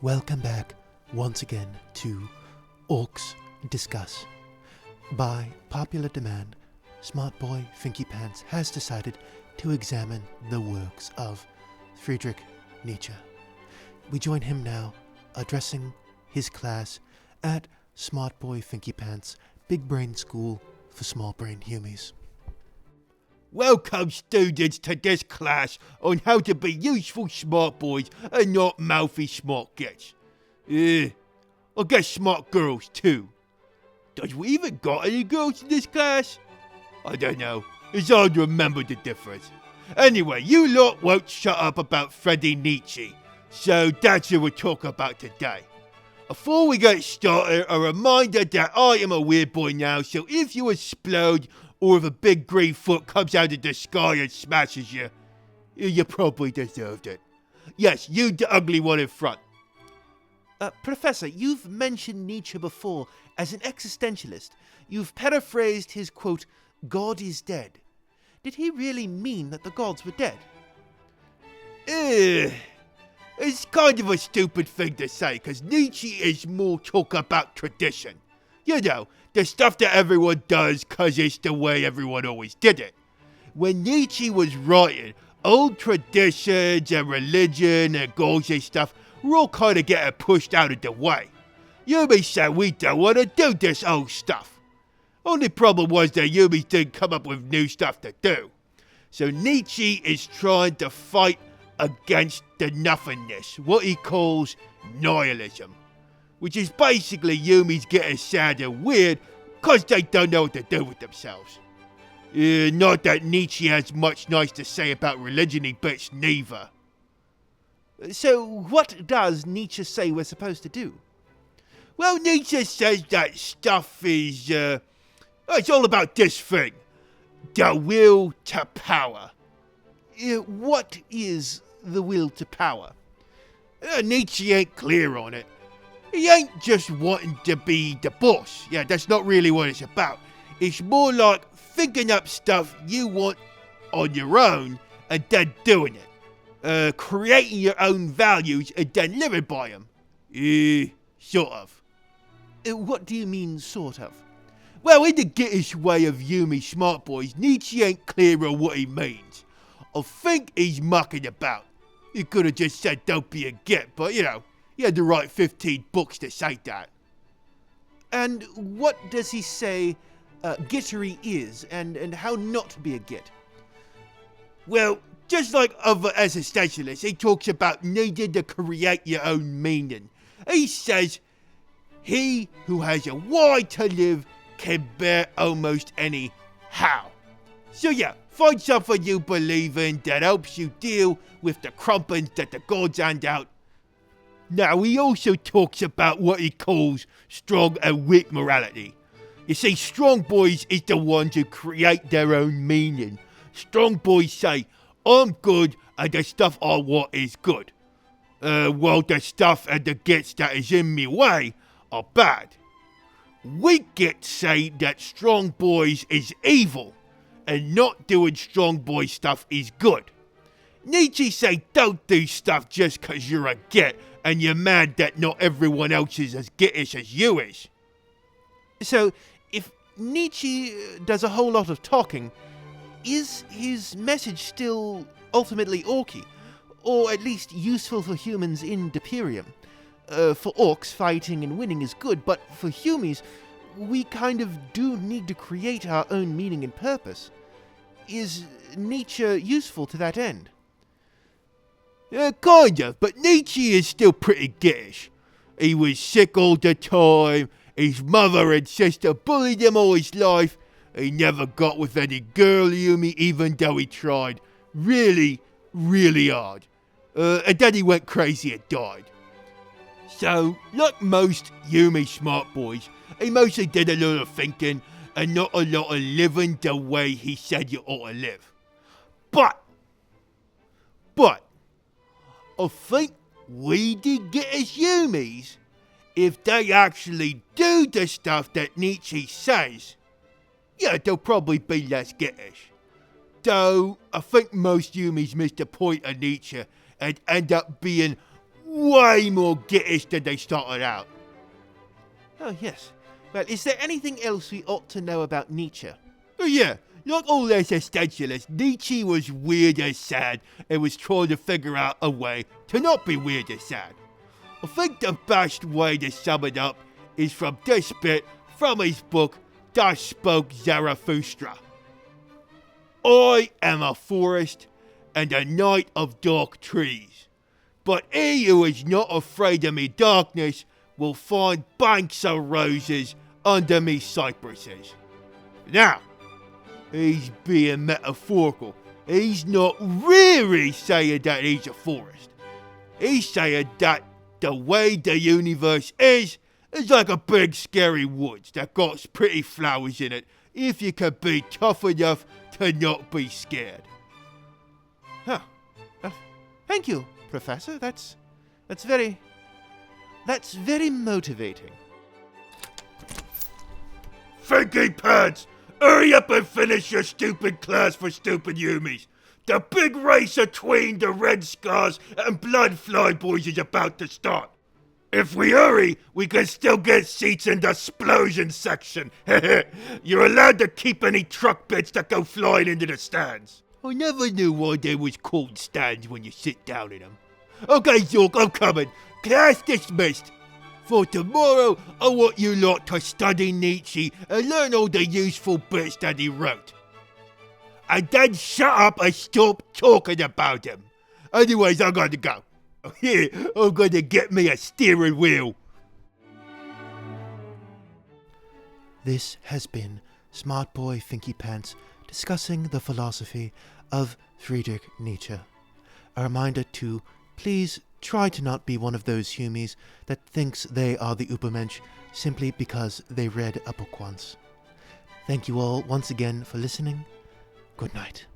Welcome back once again to Orks Discuss. By popular demand, Smart Boy Finky Pants has decided to examine the works of Friedrich Nietzsche. We join him now, addressing his class at Smart Boy Finky Pants Big Brain School for Small Brain Humies. Welcome, students, to this class on how to be useful smart boys and not mouthy smart kids. I guess smart girls, too. Does we even got any girls in this class? I don't know. It's hard to remember the difference. Anyway, you lot won't shut up about Freddie Nietzsche, so that's what we're talking about today. Before we get started, a reminder that I am a weird boy now, so if you explode or if a big green foot comes out of the sky and smashes you, you probably deserved it. Yes, you the ugly one in front. Professor, you've mentioned Nietzsche before as an existentialist. You've paraphrased his quote, "God is dead." Did he really mean that the gods were dead? It's kind of a stupid thing to say, because Nietzsche is more talk about tradition. You know, the stuff that everyone does because it's the way everyone always did it. When Nietzsche was writing, old traditions and religion and goals and stuff were all kind of getting pushed out of the way. Yumi said we don't want to do this old stuff. Only problem was that Yumi didn't come up with new stuff to do. So Nietzsche is trying to fight against the nothingness, what he calls nihilism. Which is basically Yumi's getting sad and weird because they don't know what to do with themselves. Not that Nietzsche has much nice to say about religion-y bits neither. So what does Nietzsche say we're supposed to do? Well, Nietzsche says that stuff is, it's all about this thing. The will to power. What is the will to power? Nietzsche ain't clear on it. He ain't just wanting to be the boss. Yeah, that's not really what it's about. It's more like thinking up stuff you want on your own and then doing it. Creating your own values and then living by them. Sort of. What do you mean, sort of? Well, in the gittish way of Yumi smart boys, Nietzsche ain't clear on what he means. I think he's mucking about. He could have just said don't be a git, but you know, he had to write 15 books to say that. And what does he say gittery is, and how not to be a git? Well, just like other existentialists, he talks about needing to create your own meaning. He says, he who has a why to live can bear almost any how. So yeah, find something you believe in that helps you deal with the crumpins that the gods hand out. Now, he also talks about what he calls strong and weak morality. You see, strong boys is the ones who create their own meaning. Strong boys say, I'm good and the stuff I want is good. While the stuff and the gits that is in me way are bad. Weak gits say that strong boys is evil and not doing strong boy stuff is good. Nietzsche say don't do stuff just cause you're a git and you're mad that not everyone else is as gittish as you is. So, if Nietzsche does a whole lot of talking, is his message still ultimately orky? Or at least useful for humans in Deperium? For orcs, fighting and winning is good, but for humies, we kind of do need to create our own meaning and purpose. Is Nietzsche useful to that end? Kind of, but Nietzsche is still pretty gittish. He was sick all the time, his mother and sister bullied him all his life, he never got with any girl Yumi even though he tried really, really hard. And then he went crazy and died. So, like most Yumi smart boys, he mostly did a lot of thinking and not a lot of living the way he said you ought to live. But, I think we did get as Yumis if they actually do the stuff that Nietzsche says. Yeah, they'll probably be less gittish. Though, I think most Yumis miss the point of Nietzsche and end up being way more Gittish than they started out. Oh, yes. Well, is there anything else we ought to know about Nietzsche? Oh yeah, like all existentialists, Nietzsche was weird and sad and was trying to figure out a way to not be weird and sad. I think the best way to sum it up is from this bit from his book, Thus Spoke Zarathustra. I am a forest and a night of dark trees, but he who is not afraid of me darkness will find banks of roses under me cypresses. Now, he's being metaphorical. He's not really saying that he's a forest. He's saying that the way the universe is like a big scary woods that got pretty flowers in it if you can be tough enough to not be scared. Huh. Thank you, Professor. That's very motivating. Thinky pants! Hurry up and finish your stupid class for stupid humies. The big race between the Red Scars and Blood Flyboys is about to start. If we hurry, we can still get seats in the explosion section. You're allowed to keep any truck bits that go flying into the stands. I never knew why they was called stands when you sit down in them. Okay, Zork, I'm coming. Class dismissed. For tomorrow, I want you lot to study Nietzsche and learn all the useful bits that he wrote. And then shut up and stop talking about him. Anyways, I gotta go. Here, I'm gonna get me a steering wheel. This has been Smart Boy Thinky Pants discussing the philosophy of Friedrich Nietzsche. A reminder to please try to not be one of those humies that thinks they are the Übermensch simply because they read a book once. Thank you all once again for listening. Good night.